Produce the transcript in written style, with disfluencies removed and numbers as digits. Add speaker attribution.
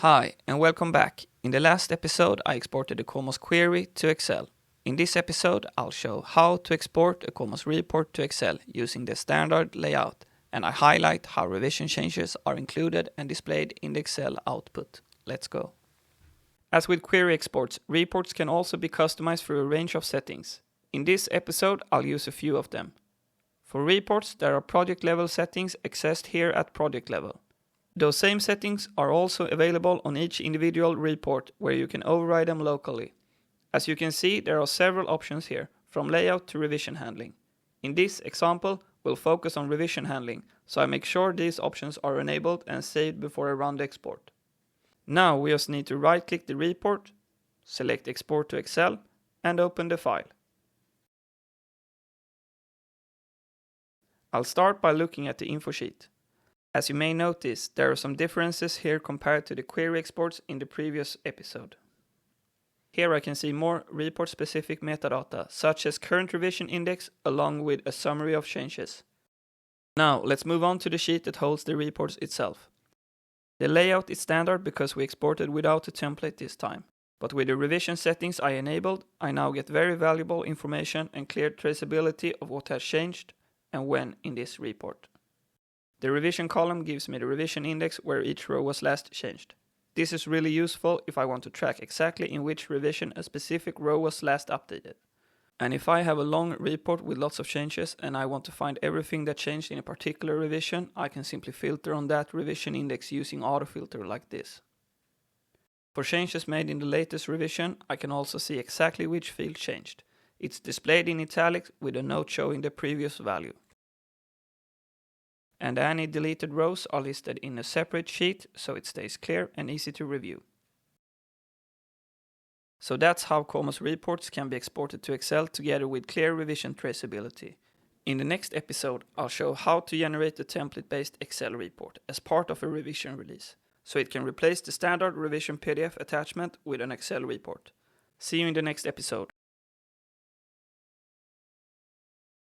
Speaker 1: Hi, and welcome back. In the last episode, I exported the COMOS query to Excel. In this episode, I'll show how to export a COMOS report to Excel using the standard layout, and I highlight how revision changes are included and displayed in the Excel output. Let's go. As with query exports, reports can also be customized through a range of settings. In this episode, I'll use a few of them. For reports, there are project level settings accessed here at project level. Those same settings are also available on each individual report where you can override them locally. As you can see, there are several options here, from layout to revision handling. In this example, we'll focus on revision handling, so I make sure these options are enabled and saved before I run the export. Now we just need to right-click the report, select Export to Excel, and open the file. I'll start by looking at the info sheet. As you may notice, there are some differences here compared to the query exports in the previous episode. Here I can see more report-specific metadata, such as current revision index, along with a summary of changes. Now, let's move on to the sheet that holds the reports itself. The layout is standard because we exported without a template this time. But with the revision settings I enabled, I now get very valuable information and clear traceability of what has changed and when in this report. The revision column gives me the revision index where each row was last changed. This is really useful if I want to track exactly in which revision a specific row was last updated. And if I have a long report with lots of changes and I want to find everything that changed in a particular revision, I can simply filter on that revision index using autofilter like this. For changes made in the latest revision, I can also see exactly which field changed. It's displayed in italics with a note showing the previous value. And any deleted rows are listed in a separate sheet so it stays clear and easy to review. So that's how COMOS reports can be exported to Excel together with clear revision traceability. In the next episode, I'll show how to generate a template-based Excel report as part of a revision release, so it can replace the standard revision PDF attachment with an Excel report. See you in the next episode.